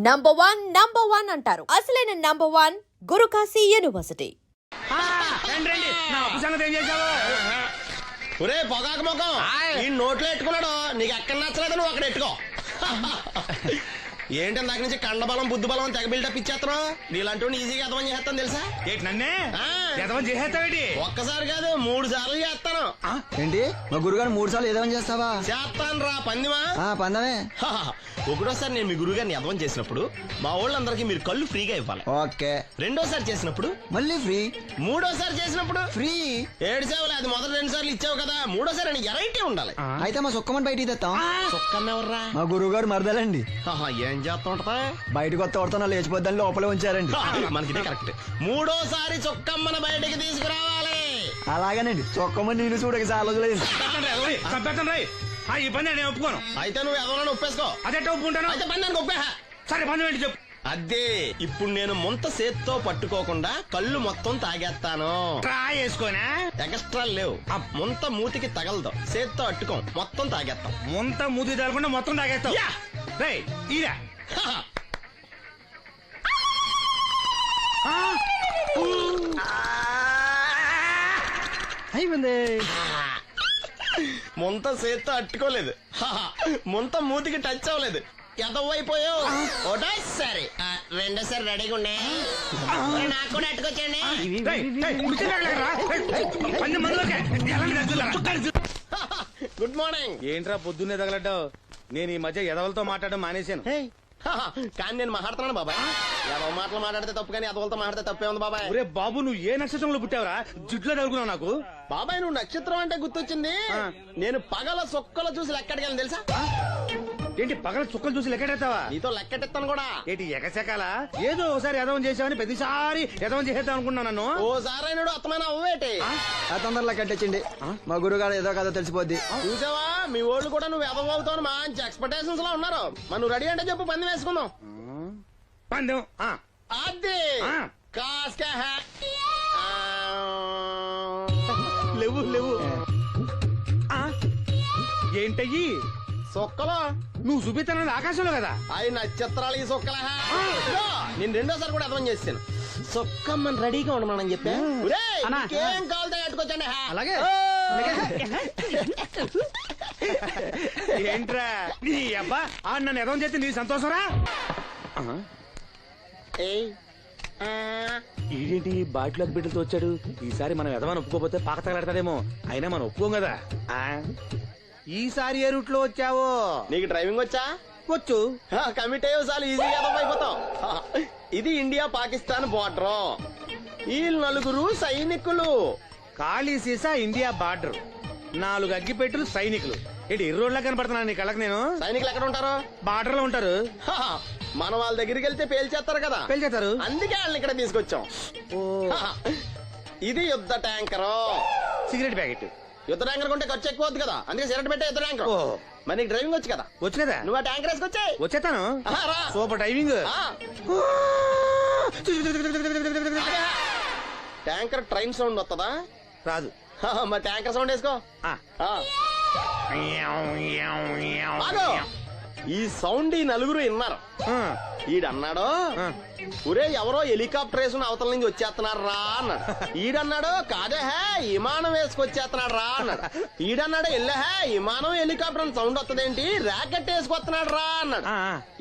Number one అంటారు. అసలైన number one Guru Kashi university. ఒరే పొగాకు మొఖం, ఈ నోట్లో ఎట్టుకున్నాడు. నీకు ఎక్కడ నచ్చలేదు నువ్వు అక్కడ ఎట్టుకో. ఏంటి అందాక నుంచి కండబలం బుద్ధి బలం తెగ బిల్డప్ ఇచ్చేస్తున్నావు. నీలాంటి ఈజీగా ఎదవని చేస్తాను తెలుసా? ఏంటి నన్నే ఎదవని చేసేస్తావేంటి? ఒక్కసారి కాదు 3 సార్లు చేస్తాను. ఏంటి మా గురుగారు 3 సార్లు ఏదేమని చేస్తావా? చేస్తాను రా పందిమా. పందమే. ఒకటోసారి నేను మీ గురుగారిని ఎదవని చేసినప్పుడు మా వాళ్ళందరికీ మీరు కళ్ళు ఫ్రీగా ఇవ్వాలి. ఓకే. రెండోసారి చేసినప్పుడు మళ్ళీ ఫ్రీ. మూడోసారి చేసినప్పుడు ఫ్రీ. 7 సేవలు అది మొదటి 2 సార్లు ఇచ్చావు కదా, మూడోసారి అని ఎరైటీ ఉండాలి. అయితే మా సుక్కమని బయటికి తెస్తాం. సుక్కమ్మ ఎవర్రా? మా గురుగారు మరదలండి. ఏం చేస్తా ఉంటదా? బయటకు వస్తా కొడతా లేచిపోద్దని లోపలే ఉంచారండి. మనకి కరెక్ట్. మూడోసారి చొక్కమ్మన బయటికి తీసుకురావాలి. అలాగేనండి. చొక్కమని నేను చూడక చాలా లేదు. ఈ పని నేను ఒప్పుకోను. అయితే నువ్వు ఎవరైనా ఒప్పేసుకో. అదే ఒప్పుకుంటాను. అయితే పని దానికి ఒప్పే. సరే పని ఏంటి చెప్పు. అదే ఇప్పుడు నేను ముంత చేత్తో పట్టుకోకుండా కళ్ళు మొత్తం తాగేస్తాను. ట్రై చేసుకోనా? ఎక్స్ట్రా లేవు. ముంత మూతికి తగలదు, చేత్తో అట్టుకోం, మొత్తం తాగేస్తాం. ముంత మూతి తగలకుండా మొత్తం తాగేస్తావు. ఇరా అయిపోయింది. ముంత చేత్తో అట్టుకోలేదు, ముంత మూతికి టచ్ అవ్వలేదు, ఎదవైపోయావు. ఒకటోసారి రెండోసారి రెడీగా ఉండే. నాకు కూడా అట్టుకొచ్చండి. Good morning. ఏంట్రా పొద్దున్నే తగలడ్డావు? నేను ఈ మధ్య ఎదవలతో మాట్లాడడం మానేశాను. కానీ నేను మాట్లాడుతున్నాను బాబాయ్. ఎదవ మాటలు మాట్లాడితే తప్పు, కానీ ఎదవలతో మాట్లాడితే తప్పే ఉంది బాబాయ్. ఒరే బాబు, నువ్వు ఏ నక్షత్రంలో పుట్టావురా? జుట్లో తగులుకున్నావు నాకు. బాబాయ్ నువ్వు నక్షత్రం అంటే గుర్తొచ్చింది. నేను పగల సొక్కలు చూసి లెక్కడికెళ్ళను తెలుసా? ఏంటి పగల చుక్కలు చూసి లెక్కెడతావా? నీతో లెక్కెట్టాను కూడా. ఏంటి ఎగసెకాల? ఏదో ఒకసారి ఎదవం చేసావని ప్రతిసారి ఎదవం చేసేద్దాం అనుకున్నాను నన్ను. ఓసారి అయినాడు అత్తమైన అవ్వేటి. తొందరలో కట్టించండి. మా గురుగారు ఏదో కథ తెలిసిపోద్ది. చూసావా, మీ ఓళ్ళు కూడా నువ్వు ఎదవ అవుతావు మంచి ఎక్స్పెక్టేషన్స్ లో ఉన్నారు. మరి నువ్వు రెడీ అంటే చెప్పు, పందెం వేసుకుందాం. పందెం అది కాస్కా లేవు లేవు. ఏంటయ్యి సొక్కలో నువ్వు చూపిస్తానది ఆకాశంలో కదా? అవి నక్షత్రాలు ఈ సొక్కల. నేను రెండోసారి కూడా అర్థం చేస్తాను. సొక్కమ్మని రెడీగా ఉండమని చెప్పా. ఏం కావాలి కట్టుకొచ్చండి. అలాగే. ఏంట్రా నీ అబ్బా నన్ను ఎదవం చేస్తే నీ సంతోషరా? ఏంటి బాటిలోకి బిడ్డలతో వచ్చాడు? ఈసారి మనం ఎదవని ఒప్పుకోపోతే పాక తగలడతాడేమో. అయినా మనం ఒప్పుకోం కదా. ఈసారి ఏ రూట్ లో వచ్చావో? నీకు డ్రైవింగ్ వచ్చా? వచ్చు. కమిట్ అయ్యే చాలు ఈజీగా అయిపోతావు. ఇది ఇండియా పాకిస్తాన్ బోర్డర్. ఈ 4 సైనికులు. ఖాళీ సీసా ఇండియా బార్డర్, 4 అగ్గిపెట్టులు సైనికులు. ఏంటి ఇర్రోడ్లా కనపడుతున్నాను నీ కళ్ళకి నేను? సైనికులు ఎక్కడ ఉంటారు? బార్డర్ లో ఉంటారు. మన వాళ్ళ దగ్గరికి వెళ్తే పేల్చేస్తారు కదా. పేల్చేస్తారు. అందుకే వాళ్ళని ఇక్కడ తీసుకొచ్చాం. ఇది యుద్ధ ట్యాంకర్. Cigarette packet. యుద్ధ ట్యాంకర్ కొంటే ఖర్చు ఎక్కువ అవుతుంది కదా, అందుకే సిగరెట్ పెట్టే యుద్ధ ట్యాంకర్. మరి నీకు డ్రైవింగ్ వచ్చు కదా? వచ్చు కదా. నువ్వు ఆ ట్యాంకర్ వేసుకొచ్చాయి. వచ్చేస్తాను. Super driving. Tanker train sound వస్తుందా? రాదు. మరి ట్యాంకర్ సౌండ్ వేసుకో. ఈ సౌండ్ ఈ 4 విన్నారు. ఈడన్నాడు, ఒరే ఎవరో హెలికాప్టర్ వేసుకుని అవతల నుంచి వచ్చేస్తున్నారు రా అన్నాడు. ఈడన్నాడు, కాదే విమానం వేసుకొచ్చేస్తున్నాడు రా అన్నాడు. ఈడన్నాడు, ఎల్లహే విమానం హెలికాప్టర్ అని సౌండ్ వస్తుందేంటి, ర్యాకెట్ వేసుకొస్తున్నాడు రా అన్నాడు.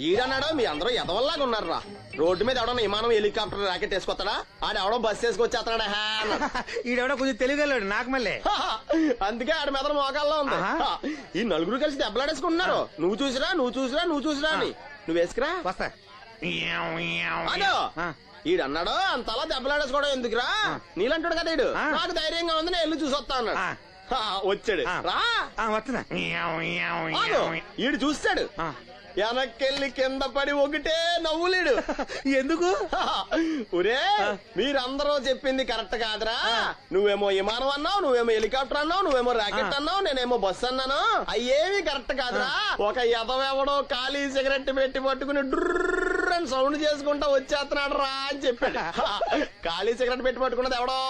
ఈడన్నాడు, మీ అందరూ ఎదవల్లాగా ఉన్నారు రా, రోడ్డు మీద ఎవడన్నా విమానం హెలికాప్టర్ ర్యాకెట్ వేసుకొస్తాడా? ఆడెవడో బస్సు వేసుకొచ్చేస్తున్నాడా అన్నాడు. ఈడెవడో కొంచెం తెలియగలడు నాకు మళ్ళీ. అందుకే ఆడ మీద మోకాల్లో ఉంది. ఈ 4 కలిసి దెబ్బలాడేసుకుంటున్నారు. నువ్వు చూసిరా అని. నువ్వు వేసుకురా. వస్తా. ఈడన్నాడు, అంతలా దెబ్బలాడేసుకోవడం ఎందుకురా, నీలంటాడు కదా ఈడు. నాకు ధైర్యంగా ఉంది, నేను వెళ్ళి చూసొస్తా అన్నాడు. వచ్చాడు రా. వస్తున్నా. ఈడు చూస్తాడు, వెనక్కెళ్ళి కింద పడి ఒకటే నవ్వులేడు. ఎందుకు? ఒరే మీరందరూ చెప్పింది కరెక్ట్ కాదురా. నువ్వేమో విమానం అన్నావు, నువ్వేమో హెలికాప్టర్ అన్నావు, నువ్వేమో రాకెట్ అన్నావు, నేనేమో బస్సు అన్నాను. అయ్యేవి కరెక్ట్ కాదురా. ఒక ఎదవెవడో ఖాళీ సిగరెట్ పెట్టి పట్టుకుని డుర్ర్ అని సౌండ్ చేసుకుంటా వచ్చేస్తున్నాడు రా అని చెప్పాడు. ఖాళీ సిగరెట్ పెట్టి పట్టుకున్నది ఎవడో?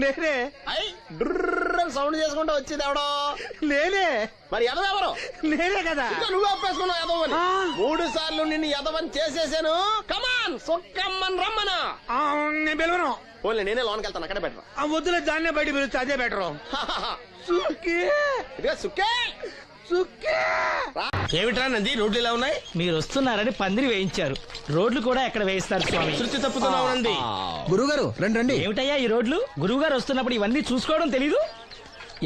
నేనే. అయ్యి డుర్ర్ అని సౌండ్ చేసుకుంటా వచ్చేది ఎవడో? నేనే మరి ఎదవెవరు? నేనే కదా. ఇంకా నువ్వు ఒప్పేసుకున్నావు ఎదవని. ఆ. 3 సార్లు నిన్ను ఎదవని చేసేసాను. కమాన్ సుక్కమ్మన్ రమ్మన. ఆ, నేను పిలవను. ఓన్లీ నేనే లోనికి వెళ్తాను, అక్కడే బెటర్. ఆ వద్దులే, దాన్నే బయట పిలుస్తా, అదే బెటరు. సుక్కే ఇదిగో సుక్కే. సుక్కే. ఏమిట్రా నంది, రోడ్లు ఇలా ఉన్నాయి? మీరు వస్తున్నారని పందిరి వేయించారు. రోడ్లు కూడా ఎక్కడ వేయిస్తారు స్వామి? శృతి తప్పుతున్నావు నంది. గురుగారు రండి రండి. ఏమిటయ్యా ఈ రోడ్లు? గురువు గారు వస్తున్నప్పుడు ఇవన్నీ చూసుకోవడం తెలీదు?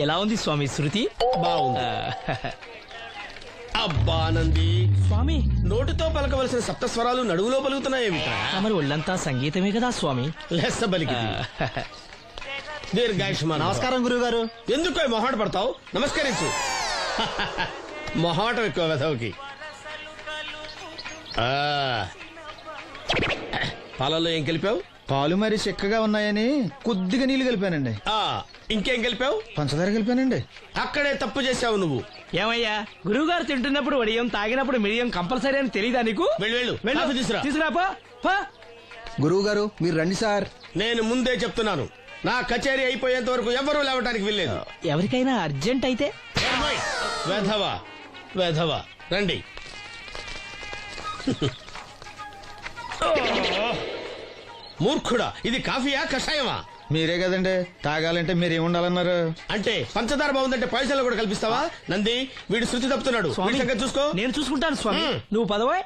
ఎలా ఉంది స్వామి శృతి? బాగుంది. అబ్బా నంది, స్వామి నోటితో పలకవలసిన సప్తస్వరాలు నడువులో పలుకుతున్నాయేమిట్రా? మరి ఒళ్ళంతా సంగీతమే కదా స్వామి. లెస్స బలికి దీర్ఘాయుష్మాన్. నమస్కారం గురుగారు. ఎందుకు మొహాట పడతావు? నమస్కరించు. మొహాటం ఎక్కువ వెధవుకి. పాలల్లో ఏం కలిపావు? పాలు మరి చిక్కగా ఉన్నాయని కొద్దిగా నీళ్లు కలిపానండి. ఇంకేం కలిపావు? పంచదార కలిపానండి. అక్కడే తప్పు చేసావు నువ్వు. ఏమయ్యా, గురువు గారు తింటున్నప్పుడు వడియం, తాగినప్పుడు మిడియం కంపల్సరీ అని తెలీదా నీకు? వెళ్ళు వెళ్ళు, కాఫీ తీసురా. తీసుకురాపో. గురువు గారు మీరు రండి సార్. నేను ముందే చెప్తున్నాను, నా కచేరీ అయిపోయేంత వరకు ఎవరూ లేవటానికి వెళ్ళలేదు. ఎవరికైనా అర్జెంట్ అయితే వెధవా వెధవా, రండి. మూర్ఖుడా, ఇది కాఫీయా కషాయమా? మీరే కదండి తాగాలంటే మీరేముండాలన్నారు? అంటే పంచదార బాగుందంటే పైసలు కూడా కల్పిస్తావా? నంది, వీడు శృతి తప్పుతున్నాడు. వీడి సంగతి చూసుకో. నేను చూసుకుంటాను స్వామి. నువ్వు పదవే.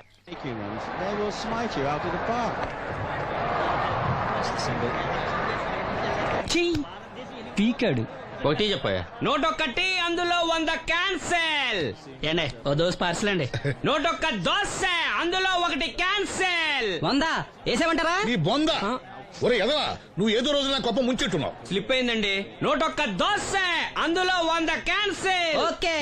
They will smite you out of the park. That's the single. పీకాడు. ఒకటి చెప్పాయా? నోటొక్కటి అందులో 100 క్యాన్సెల్. ఏండే ఓ దోస్ పార్సల్ అండి. నోటొక్క దోశ అందులో 1 క్యాన్సెల్. 100 వేసేమంటారా? నీ బొంద. ఒరే ఎదవా, నువ్వు ఏదో రోజు నా కొప్ప ముంచెట్టున్నావు. స్లిప్ అయిందండి. నోటొక్క దోశ అందులో 100 క్యాన్సెల్. ఓకే.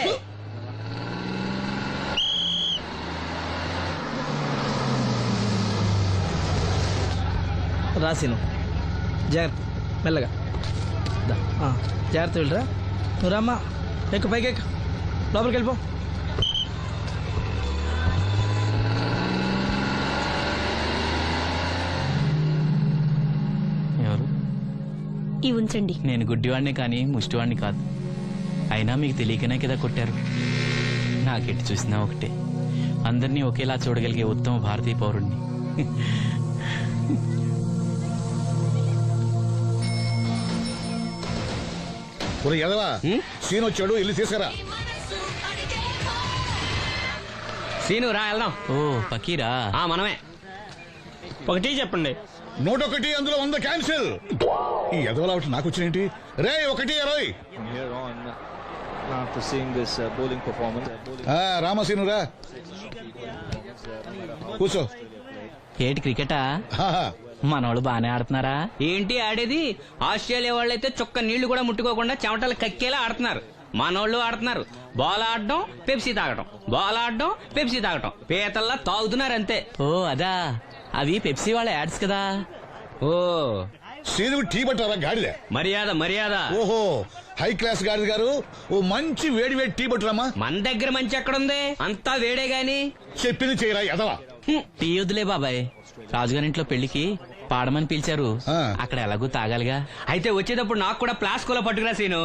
రాసిను జాగ్రత్త, మెల్లగా జాగ్రత్త వెళ్ళరా. నువ్వు రామ్మా, ఎక్కు, పైకి ఎక్కు, లోపలికి వెళ్ళిపో. ఎవరు? ఈ ఉంచండి. నేను గుడ్డివాడిని కానీ ముష్టివాడిని కాదు. అయినా మీకు తెలియకనే కదా కొట్టారు. నాకెట్టి చూసినా ఒకటే, అందరినీ ఒకేలా చూడగలిగే ఉత్తమ భారతీయ పౌరుణ్ణి. ఒరే ఎదవా, సీన్ వచ్చాడు, వెళ్ళి తీసుకురా. సీను రా వెళ్దాం. ఓ పకీరా, మనమే. ఒకటి చెప్పండి. 101 అందులో 100 క్యాన్సిల్. ఈ ఎదవలా ఒకటి నాకు వచ్చినేంటి? రే 1-20. From here on, after seeing this bowling performance, రామసీను రా, కూర్చో. ఏటి క్రికెటా? ఆహా. మనోళ్ళు బానే ఆడుతున్నారా? ఏంటి ఆడేది? ఆస్ట్రేలియా వాళ్ళైతే చొక్క నీళ్లు కూడా ముట్టుకోకుండా చెమటలు కక్కేలా ఆడుతున్నారు. మనోళ్ళు ఆడుతున్నారు బాల్ ఆడడం, పెప్సీ తాగడం, బాల్ ఆడడం, పెప్సీ తాగడం, పీతల్లా తాగుతున్నారు అంతే. ఓ అదా, అవి పెప్సీ వాళ్ళ యాడ్స్ కదా. ఓ సీను టీ పట్టారా గాడిద? మర్యాద మర్యాద. ఓహో, హై క్లాస్ గాడిద గారు, ఓ మంచి వేడి వేడి టీ పట్టురామా. మన దగ్గర మంచి ఎక్కడుంది? అంతా వేడే గాని. చెప్పింది చేయరా ఎదవా. టీ వద్దులే బాబాయ్, రాజుగారింట్లో పెళ్లికి పాడమని పిలిచారు. ఆ. అక్కడ ఎలాగూ తాగాలిగా. అయితే వచ్చేటప్పుడు నాకు కూడా ప్లాస్కోలో పట్టుకురా సీను.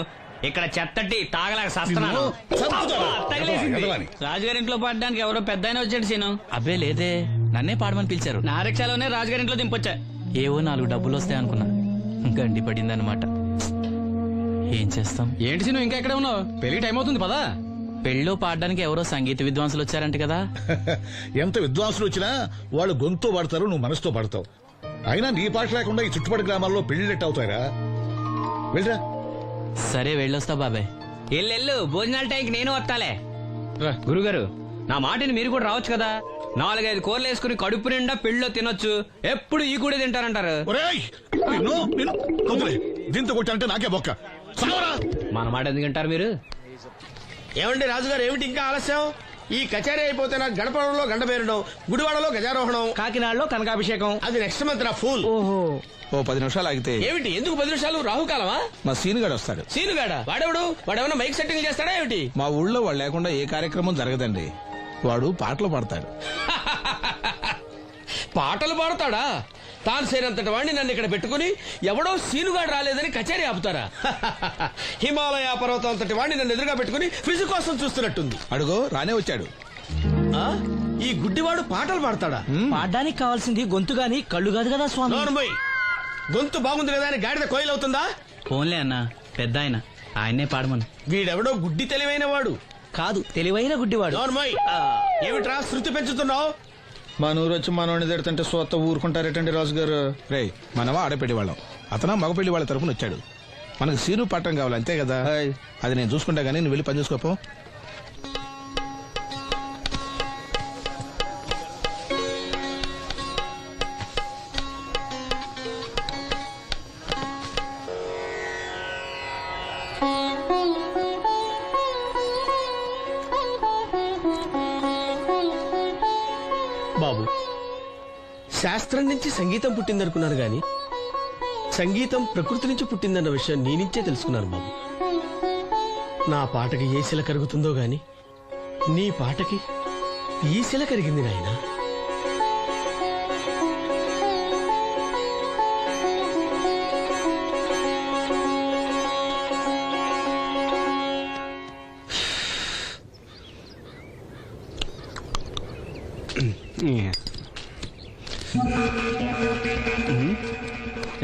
ఇక్కడ చెత్తటి తాగలేక సస్తున్నాను. చంపుతాను. తగిలేసింది. ఎదవాని. రాజుగారింట్లో పడడానికి ఎవరో పెద్ద ఆయన వచ్చాడు సీను. అబ్బే లేదే, నన్నే పాడమని పిలిచారు. నా రిక్షాలోనే రాజుగారింట్లో దింపొచ్చా. ఏవో 4 డబ్బులు వస్తాయనుకున్నా, గండి పడిందన్నమాట. ఏం చేస్తాం? ఏంటి సీను ఇంకా ఎక్కడ ఉన్నావు? పెళ్లి టైం అవుతుంది పదా. పెళ్ళిలో పాడడానికి ఎవరో సంగీత విద్వాంసులు వచ్చారంట కదా. ఎంత విద్వాంసులు వచ్చినా వాళ్ళు గొంతు పడతారు, నువ్వు మనసుతో పడతావు. అయినా నీ పాట లేకుండా ఈ చుట్టుపక్కల గ్రామాల్లో పెళ్లిళ్ళెట్ అవుతారా? వెళ్ళరా. సరే వెళ్ళొస్తా బాబాయ్. ఎల్లెళ్ళు, భోజనాల టైంకి నేను వస్తాలే. గురుగారు, నా మాటని మీరు కూడా రావచ్చు కదా. 4-5 కూరలు వేసుకుని కడుపు నిండా పెళ్ళిలో తినొచ్చు. ఎప్పుడు ఈ కూడా తింటారంటారు. ఒరేయ్, నిన్ను వదిలే. దీంతో కొట్టాలంటే నాకే బొక్క. సావరా. మన మాట ఎందుకు తింటారు మీరు? ఏమండి రాజుగారు, ఏమిటి ఇంకా ఆలస్యం? ఈ కచేరీ అయిపోతే నాకు గడపడంలో గండ పేరడం, గుడివాడలో గజారోహణం, కాకినాడలో కనకాభిషేకం. అది నెక్స్ట్ మంత్ నా ఫూల్. ఓ 10 నిమిషాలు ఆగితే ఏమిటి? ఎందుకు 10 నిమిషాలు? రాహుకాలమా? మా సీనుగాడు వస్తాడు. సీనుగాడా? వాడెవడు? వాడేమన్నా మైక్ సెట్టింగ్ చేస్తాడా ఏమిటి? మా ఊళ్ళో వాడు లేకుండా ఏ కార్యక్రమం జరగదండి. వాడు పాటలు పాడతాడు. పాటలు పాడతాడా? తాల్సేనంతటి వాడిని నన్ను ఇక్కడ పెట్టుకుని ఎవడో సీనుగాడు రాలేదని కచేరీ ఆపుతారా? హిమాలయ పర్వతం అంతటి వాడిని నన్ను ఎదురుగా పెట్టుకుని ఫ్రిజ్ కోసం చూస్తున్నట్టుంది. అడుగో రానే వచ్చాడు. ఆ? ఈ గుడ్డివాడు పాటలు పాడతాడా? పాడడానికి కావాల్సింది గొంతు గాని కళ్ళు కాదు కదా స్వామి. నోర్మోయ్, గొంతు బాగుంది కదా అని గాడిద కోయిల్ అవుతుందా? ఫోన్లే అన్న, పెద్ద ఆయన, ఆయన్నే పాడమను. వీడెవడో గుడ్డి తెలివైన వాడు కాదు, తెలివైన గుడ్డివాడు. నోర్మోయ్, ఏమిట్రా శృతి పెంచుతున్నావు? మన ఊరు వచ్చి మనోడిని తిడుతుంటే సొత్త ఊరుకుంటారేటండి రాజు గారు. రే మనవా ఆడపెళ్లి వాళ్ళం, అతను మగపెళ్లి వాళ్ళ తరఫున వచ్చాడు. మనకు సీను పట్టం కావాలి అంతే కదా. అది నేను చూసుకుంటా గానీ నువ్వు వెళ్ళి పని చూసుకోపో. బాబు, శాస్త్రం నుంచి సంగీతం పుట్టిందనుకున్నారు గాని సంగీతం ప్రకృతి నుంచి పుట్టిందన్న విషయం నీ నుంచే తెలుసుకున్నాను బాబు. నా పాటకి ఏ శిల కరుగుతుందో గాని నీ పాటకి ఈ శిల కరిగింది నాయనా.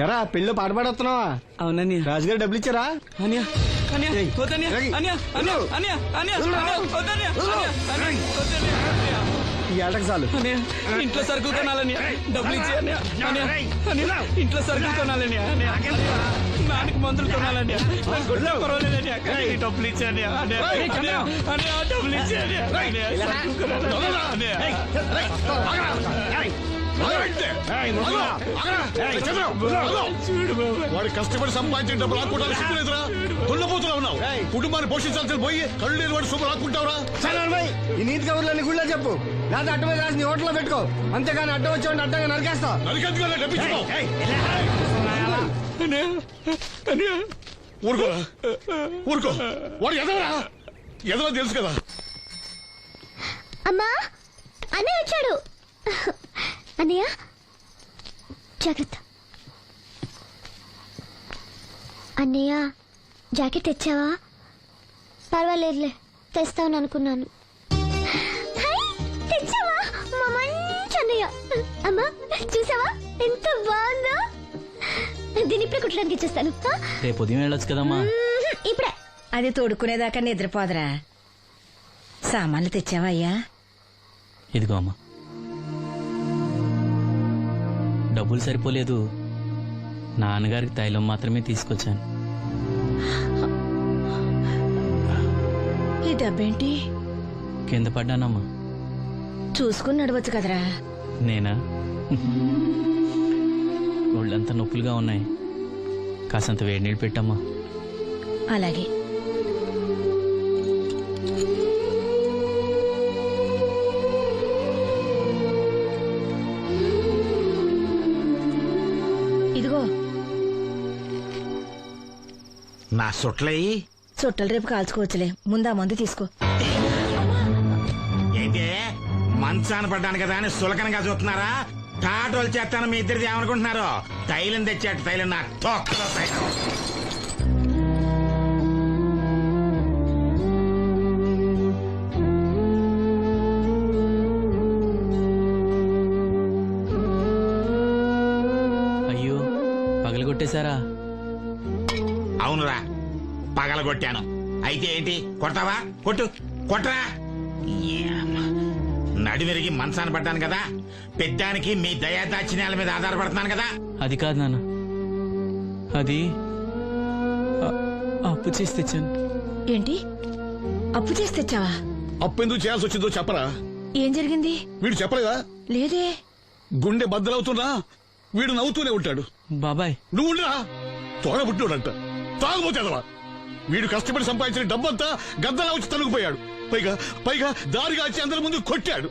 ఎరా పెళ్ళి పాట పాడుతున్నావా? అవునని రాజుగారు డబ్బులు ఇచ్చారా? ఈ ఏటకు చాలు. ఇంట్లో సరుకులు కొనాలని డబ్బులు ఇచ్చి ఇంట్లో సరుకులు కొనాలని నాన్నకి మందులు కొనాలని డబ్బులు ఇచ్చాను డబ్బులు ఇచ్చాను. వాడు కష్టపడి సంపాదించిన డబ్బులు లాక్కుంటా సిగ్గులేదురా? దున్నపోతున్నా ఉన్నావు. కుటుంబాన్ని పోషించాల్సిన పోయి కళ్ళు లేని వాడు సొమ్ము లాక్కుంటావురా? ఈ నీతి కబుర్లన్నీ గుళ్ళో చెప్పు, లేదా అడ్డు మీద రాసి నీ హోటల్లో పెట్టుకో. అంతేగాని అడ్డం వచ్చి అడ్డంగా నరికేస్తా. నరికెందుకు డబ్బిచ్చుకో. ఊరుకోరా, ఊరుకో. వాడు ఎదవరా? ఎదవ తెలుసు కదా. అమ్మా, అన్నయ్య వచ్చాడు. అన్నయ్య జాగ్రత్త. అన్నయ్య జాకెట్ తెచ్చావా? పర్వాలేదులే, తెస్తావని అనుకున్నాను. తెచ్చావా? మా మంచి అన్నయ్య. అమ్మా చూసావా ఎంత బాగుందో? దీన్ని ఇప్పుడే కుట్టడానికి ఇచ్చేస్తాను. రేపు ఉదయం వెళ్ళొచ్చు కదమ్మా. ఇప్పుడే. అది తోడుకునేదాకా నిద్రపోదరా. సామాన్లు తెచ్చావా అయ్యా? ఇదిగో అమ్మా. డబ్బులు సరిపోలేదు, నాన్నగారికి తైలం మాత్రమే తీసుకొచ్చాను. ఈ డబ్బేంటి? కింద పడ్డానమ్మా. చూసుకుని నడవచ్చు కదరా. నేనా? ఒళ్ళంతా నొప్పులుగా ఉన్నాయి, కాసంత వేడి నీళ్ళు పెట్టమ్మా. అలాగే. ఇదిగో నా సొట్లయి చుట్టలు రేపు కాల్చుకోవచ్చులే, ముందా మందు తీసుకో. ఏంటి మంచాన పడ్డాను కదా అని సులకనగా చూస్తున్నారా? టాటోలు చేస్తాను మీ ఇద్దరిది ఏమనుకుంటున్నారు? తైలం తెచ్చాడు, తైలం నా తొక్కలో తైలం. అయ్యో, పగలగొట్టేశారా? అవునురా, పగలగొట్టాను. అయితే ఏంటి, కొడతావా? కొట్టు, కొట్టరా. నడివిరిగి మంచాన పడ్డాను కదా, పెద్దానికి మీ దయాదాచిన్యాల మీద ఆధారపడుతున్నాను కదా. అది కాదు నాన్న, అది అప్పు చేసి తెచ్చాను. ఏంటి, అప్పు చేసి తెచ్చావా? అప్పు ఎందుకు చేయాల్సి వచ్చిందో చెప్పరా? ఏం జరిగింది? వీడు చెప్పలేదా? లేదే. గుండె బద్దలవుతున్నా వీడు నవ్వుతూనే ఉంటాడు. బాబాయ్ నువ్వు ఉండరా? తోడబుట్టినోడంట, తాగుపోతేదవా. వీడు కష్టపడి సంపాదించిన డబ్బంతా గద్దలా వచ్చి తనుకుపోయాడు. పైగా పైగా దారిగా వచ్చి అందరి ముందు కొట్టాడు.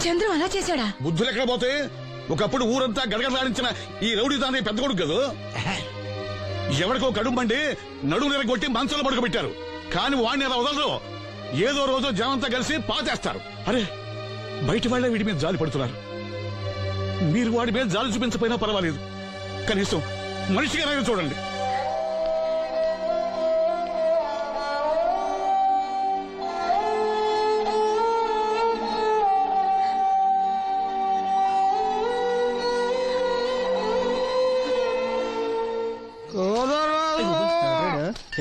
చంద్రం అలా చేశాడా? బుద్ధులు ఎక్కడ పోతే, ఒకప్పుడు ఊరంతా గడగడలాడించిన ఈ రౌడీ దాని పెద్ద కొడుకు కదా. ఎవరికో కడుంబండి నడుము నిరగొట్టి మంచంలో పడుకోబెట్టారు. కానీ వాడిని అలా వదలరు. ఏదో రోజు జనంతా కలిసి పాతేస్తారు. అరే, బయట వాళ్ళే వీడి మీద జాలి పడుతున్నారు. మీరు వాడి మీద జాలి చూపించకపోయినా పర్వాలేదు, కనీసం మనిషిగా చూడండి.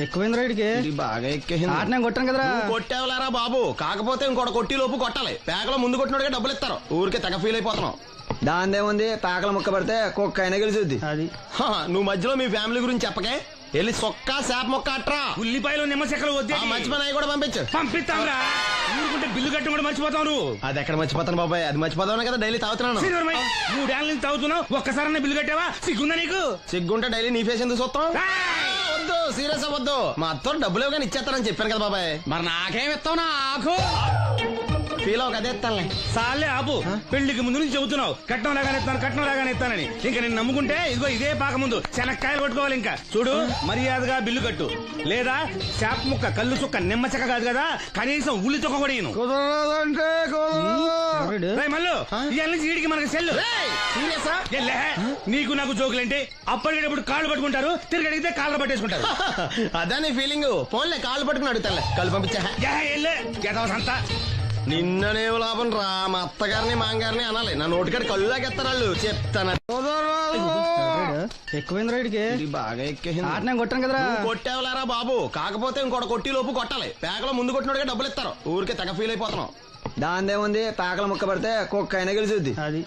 ఎక్కువైంది రైడ్కి బాగా ఎక్కేసింది. ఆట నేను కొట్టాను కదరా. నువ్వు కొట్టేవలేరా బాబు, కాకపోతే ఇంకోటి కొట్టి లోపు కొట్టాలి. పేకలో ముందు కొట్టినోడిగా డబ్బులు ఇస్తారు. ఊరికే తెగ ఫీల్ అయిపోతున్నావు. దాందేముంది, పేకల ముక్క పడితే కుక్క అయినా గెలిచుద్ది. అది నువ్వు మధ్యలో మీ ఫ్యామిలీ గురించి చెప్పకే. వెళ్ళి సొక్క శాప మొక్క అట్రా. ఉల్లిపాయలు నిమ్మచెక్కలు వద్దే మర్చిపోయిన అవి కూడా పంపించు. పంపిస్తాంరా. ఊరుకుంటే బిల్లు కట్టి కూడా మర్చిపోతావు నువ్వు. అది ఎక్కడ మర్చిపోతాను బాబాయ్, అది మర్చిపోతాను కదా డైలీ తాగుతున్నాను. 3 ఏళ్ళ నుంచి తాగుతున్నావు, ఒక్కసారి బిల్లు కట్టావా? సిగ్గుందా నీకు? సిగ్గుంటే డైలీ నీ ఫేస్ ఎందుకు చూస్తాం? వద్దు, సీరియస్ అవ్వద్దు. మా అత్తో డబ్బులు ఇవ్వగానే ఇచ్చేస్తానని చెప్పాను కదా బాబాయ్. మరి నాకేం ఇస్తావు నాకు? ఫీల్ అవ్వక అదే ఇస్తానులే. సాలే ఆపు. పెళ్లికి ముందు నుంచి చెబుతున్నావు కట్నం లాగానే ఇస్తానని. ఇంకా నేను నమ్ముకుంటే ఇదిగో ఇదే పాక ముందు శనక్కాయలు కొట్టుకోవాలి. ఇంకా చూడు, మర్యాదగా బిల్లు కట్టు, లేదా చేప ముక్క, కళ్ళు చుక్క, నిమ్మ చెక్క కాదు కదా, కనీసం ఉల్లి తొక్క కూడా ఇయ్యను. రేయ్ మల్లు, ఇవాళ నుంచి వీడికి మనకి సెల్లు. ఎల్లే, నీకు నాకు జోకులేంటి? అప్పటికేటప్పుడు కాళ్ళు పట్టుకుంటారు, తిరిగి అడిగితే కాళ్ళు పట్టేసుకుంటారు. అదే నీ ఫీలింగ్. ఫోన్లే కాళ్ళు పట్టుకుని అడుగుతానులే. కళ్ళు పంపించా. అంతా నిన్ననే లాభం రా. మా అత్తగారిని మాంగారిని అనాలి. నా నోటికాడ కళ్ళు లాగేస్తారు వాళ్ళు. చెప్తాను. ఎక్కువైంది రైడ్కి బాగా ఎక్కేసింది. ఆట నేను కొట్టాను కదరా. కొట్టేవలేరా బాబు, కాకపోతే ఇంకోటి కొట్టి లోపు కొట్టాలి. పేకలో ముందు కొట్టినోడిగా డబ్బులు ఇస్తారు. ఊరికే తెగ ఫీల్ అయిపోతున్నావు. దాందేముంది, పేకల ముక్క పడితే కుక్క అయినా గెలిచుద్ది. అది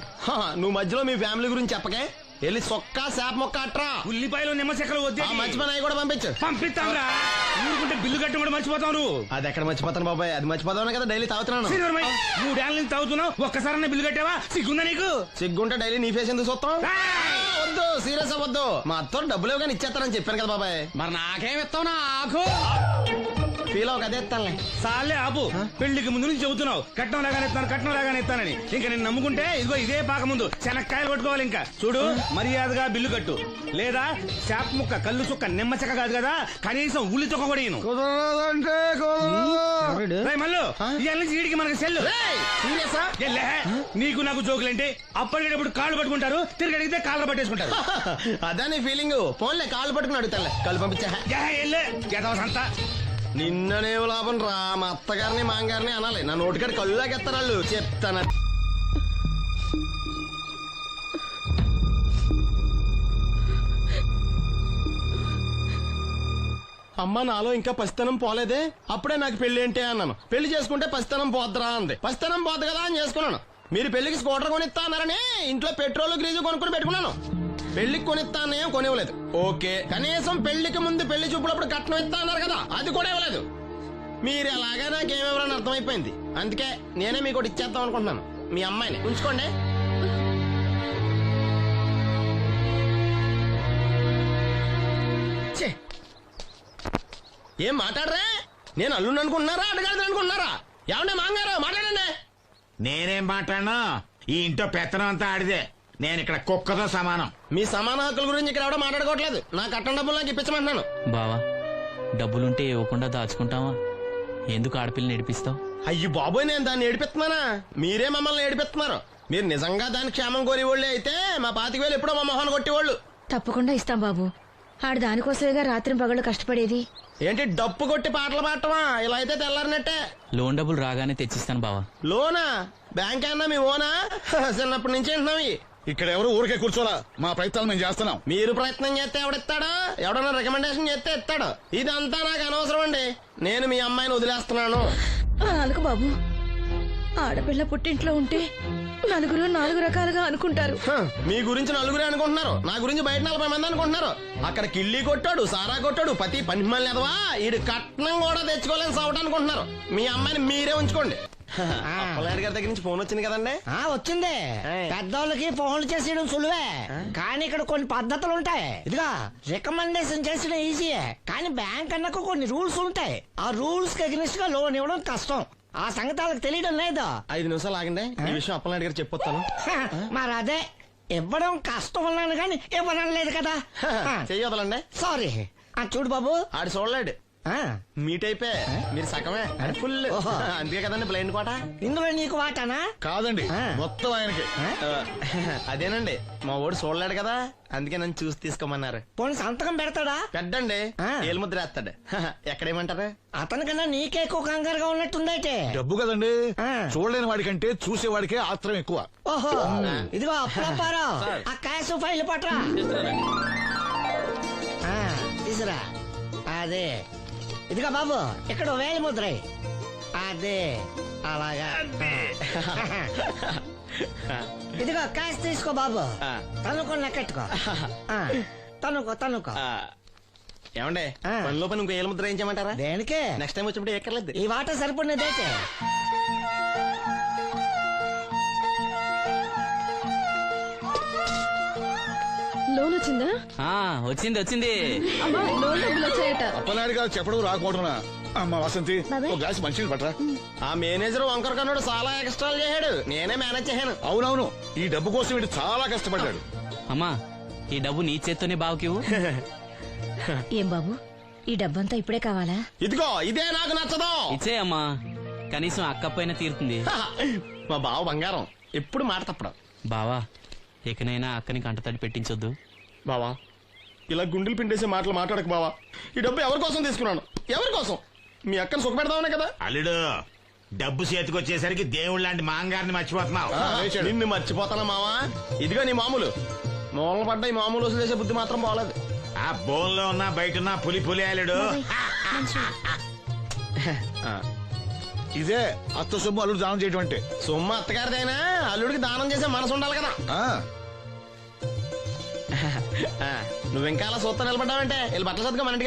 నువ్వు మధ్యలో మీ ఫ్యామిలీ గురించి చెప్పకే. వెళ్ళి సొక్క శాప మొక్క అట్రా. ఉల్లిపాయలు నిమ్మచెక్కలు వద్దే మర్చిపోయిన అవి కూడా పంపించు. పంపిస్తాంరా. ఊరుకుంటే బిల్లు కట్టి కూడా మర్చిపోతావు నువ్వు. అది ఎక్కడ మర్చిపోతాను బాబాయ్, అది మర్చిపోతాను కదా డైలీ తాగుతున్నాను. 3 ఏళ్ళ నుంచి తాగుతున్నావు, ఒక్కసారి బిల్లు కట్టావా? సిగ్గుందా నీకు? సిగ్గుంటే డైలీ నీ ఫేస్ ఎందుకు చూస్తాం? వద్దు, సీరియస్ అవ్వద్దు. మా అత్తో డబ్బులు ఇవ్వగానే ఇచ్చేస్తానని చెప్పాను కదా బాబాయ్. మరి నాకేం ఇస్తావు నాకు? ఫీల్ అవ్వక అదే ఇస్తానులే. సాలే ఆపు. పెళ్లికి ముందు నుంచి చెబుతున్నావు కట్నం లాగానే ఇస్తానని. ఇంకా నేను నమ్ముకుంటే ఇదిగో ఇదే పాక ముందు శనక్కాయలు కొట్టుకోవాలి. ఇంకా చూడు, మర్యాదగా బిల్లు కట్టు, లేదా చేప ముక్క, కళ్ళు చుక్క, నిమ్మ చెక్క కాదు కదా, కనీసం ఉల్లి తొక్క కూడా ఇయ్యను. రేయ్ మల్లు, ఇవాళ నుంచి వీడికి మనకి సెల్లు. ఎల్లే, నీకు నాకు జోకులేంటి? అప్పటికేటప్పుడు కాళ్ళు పట్టుకుంటారు, తిరిగి అడిగితే కాళ్ళు పట్టేసుకుంటారు. అదే నీ ఫీలింగ్. ఫోన్లే కాళ్ళు పట్టుకుని అడుగుతానులే. కళ్ళు పంపించా. అంతా నిన్ననే లాభం రా. మా అత్తగారిని మాంగారిని అనాలి. నా నోటికాడ కళ్ళు లాగేస్తారు వాళ్ళు. చెప్తాను. అమ్మ, నాలో ఇంకా పసితనం పోలేదే. అప్పుడే నాకు పెళ్లి ఏంటి అన్నాను. పెళ్లి చేసుకుంటే పసితనం పోద్దురా అంది. పసితనం పోద్దు కదా అని చేసుకున్నాను. మీరు పెళ్లికి స్కూటర్ కొనిస్తా అన్నారని ఇంట్లో పెట్రోల్ గ్రీజు కొనుక్కుని పెట్టుకున్నాను. పెళ్లికి కొనిస్తానే కొనివ్వలేదు. ఓకే, కనీసం పెళ్లికి ముందు పెళ్లి చూపులప్పుడు కట్నం ఇస్తా అన్నారు కదా, అది కూడా ఇవ్వలేదు. మీరు ఎలాగా నాకేమెవరని అర్థమైపోయింది. అందుకే నేనే మీకు ఒకటి ఇచ్చేద్దాం అనుకుంటున్నాను. మీ అమ్మాయిని ఉంచుకోండి. ఏం మాట్లాడరా? నేను అల్లుండి అనుకుంటున్నారా, అడగాలి అనుకుంటున్నారా? ఏమన్నా మాంగారు మాట్లాడండి. నేనేం మాట్లాడను, ఈ ఇంట్లో పెత్తనం అంతా ఆడిదే. నేను ఇక్కడ కుక్కతో సమానం. మీ సమాన హక్కుల గురించి ఇక్కడ ఎవడో మాట్లాడుకోవట్లేదు. నా కట్టం డబ్బులు నాకు ఇప్పించమంటున్నాను. బావా, డబ్బులుంటే ఇవ్వకుండా దాచుకుంటావా? ఎందుకు ఆడపిల్లని ఏడిపిస్తావు? అయ్యి బాబోయ్, నేను దాన్ని ఏడిపిస్తున్నానా? మీరే మమ్మల్ని ఏడిపిస్తున్నారు. మీరు నిజంగా దాని క్షేమం కోరేవాళ్ళే అయితే మా 25,000 ఎప్పుడో మా మొహాన్ని కొట్టేవాళ్ళు. తప్పకుండా ఇస్తాం బాబు. ఆడు దానికోసమేగా రాత్రి పగళ్ళు కష్టపడేది. ఏంటి డప్పు కొట్టి పాటలు పాడటమా? ఇలా అయితే తెల్లారినట్టే. లోన్ డబ్బులు రాగానే తెచ్చిస్తాను బావా. లోనా? బ్యాంక్ అన్నా మీ ఓనా? చిన్నప్పటి నుంచి వింటున్నాం. ఇక్కడ ఎవరు ఊరికే కూర్చోలా, మా ప్రయత్నాలు మేము చేస్తున్నాం. మీరు ప్రయత్నం చేస్తే ఎవడిస్తాడు? ఎవడన్నా రికమెండేషన్ చేస్తే ఇస్తాడు. ఇదంతా నాకు అనవసరం అండి. నేను మీ అమ్మాయిని వదిలేస్తున్నాను. అనుకు బాబు, ఆడపిల్ల పుట్టింట్లో ఉంటే నలుగురు 4 రకాలుగా అనుకుంటారు. మీ గురించి నలుగురే అనుకుంటున్నారు, నా గురించి బయట 40 మంది అనుకుంటున్నారు. అక్కడ కిళ్ళి కొట్టాడు, సారా కొట్టాడు, పతి పని మళ్ళీ ఎదవా, ఈడు కట్నం కూడా తెచ్చుకోలేని సవట అనుకుంటున్నారు. మీ అమ్మాయిని మీరే ఉంచుకోండి. అప్పలనాయుడు గారి దగ్గర నుంచి ఫోన్ వచ్చింది కదండి. వచ్చింది. పెద్దోళ్ళకి ఫోన్లు చేసేయడం సులువే, కానీ ఇక్కడ కొన్ని పద్ధతులు ఉంటాయి. ఇదిగా రికమెండేషన్ చేసడం ఈజీయే, కానీ బ్యాంక్ అన్నకు కొన్ని రూల్స్ ఉంటాయి. ఆ రూల్స్ కి అగ్నిస్ట్ గా లోన్ ఇవ్వడం కష్టం. ఆ సంగతి వాళ్ళకి తెలియడం లేదు. 5 నిమిషాలు ఆగండి, ఈ విషయం అప్పలనాయుడు గారు చెప్పొస్తాను. మరి అదే ఇవ్వడం కష్టం అన్నాను కానీ ఇవ్వడం లేదు కదా. చెయ్యొదలండి. సారీ. చూడు బాబు, ఆడు చూడలేడు. మీట్ అయిపోయి మీరు సగమే ఫుల్ అందుకే కదండి బ్లైండ్ కోట. ఇందులో నీకు వాటానా? కాదండి మొత్తం ఆయనకి. అదేనండి మా ఓడు చూడలేడు కదా అందుకే నన్ను చూసి తీసుకోమన్నారు. పోనీ సంతకం పెడతాడా? పెద్దండి ఏలు ముద్ర వేస్తాడు. ఎక్కడేమంటారు? అతనికన్నా నీకే ఎక్కువ కంగారుగా ఉన్నట్టుందైతే. డబ్బు కదండి, చూడలేని వాడికంటే చూసేవాడికే ఆత్రం ఎక్కువ. ఓహో ఇదిగో అప్పుడప్పారావు, ఆ క్యాష్ ఫైల్ పట్రా. తీసురా. అదే ఇదిగో బాబు, ఇక్కడ వేలి ముద్ర. అదే అలాగా. ఇదిగో క్యాష్ తీసుకో బాబు, తనుకో లెక్కెట్టుకో. తనుకో. ఏమండే పనిలో పని ఇంకో ఏలు ముద్ర ఏం చేయమంటారా? దేనికే? నెక్స్ట్ టైం వచ్చినప్పుడు ఎక్కర్లేదు. ఈ వాట సరిపడినదైతే. లోన్ వచ్చిందా? వచ్చింది అమ్మా లోన్ డబ్బులు వచ్చాయట. అప్పనాయుడు గారు చెప్పడం రాకపోవడం. అమ్మ వసంతి, ఒక గ్లాస్ మంచినీళ్ళు పట్టరా. ఆ మేనేజర్ వంకర కన్నాడు చాలా ఎక్స్ట్రాలు చేశాడు, నేనే మేనేజ్ చేశాను. అవునవును, ఈ డబ్బు కోసం వీడు చాలా కష్టపడ్డాడు. అమ్మా ఈ డబ్బు నీ చేత్తోనే బావుకివు. ఏం బాబు, ఈ డబ్బంతా ఇప్పుడే కావాలా? ఇదిగో ఇదే నాకు నచ్చదు. ఇచ్చే అమ్మా, కనీసం అక్కపైన తీరుతుంది. మా బావ బంగారం, ఎప్పుడు మాట తప్పడం. బావా ఇకనైనా అక్కని కంటతడి పెట్టించొద్దు. బావా ఇలా గుండెలు పిండేసే మాటలు మాట్లాడక బావా. ఈ డబ్బు ఎవరి కోసం తీసుకున్నాను? ఎవరి కోసం? మీ అక్కను సుఖ పెడదామనే కదా. అల్లుడు, డబ్బు చేతికొచ్చేసరికి దేవుడు లాంటి మాంగారిని మర్చిపోతున్నావు. నిన్ను మర్చిపోతానా మావా? ఇదిగో నీ మామూలు మూలన పడ్డ ఈ మామూలు వసూలు చేసే బుద్ధి మాత్రం బాగలేదు. ఆ బోన్లో ఉన్నా బయట ఉన్నా పులి అల్లుడు. ఇదే అత్త సొమ్ము అల్లుడు దానం చేయటం అంటే. సొమ్ము అత్తగారిదైనా అల్లుడికి దానం చేసే మనసు ఉండాలి కదా. నువ్వు ఇంకా అలా సూత్తా నిలబడ్డావంటే వీళ్ళు బట్టల సత్తుగా మన ఇంటికి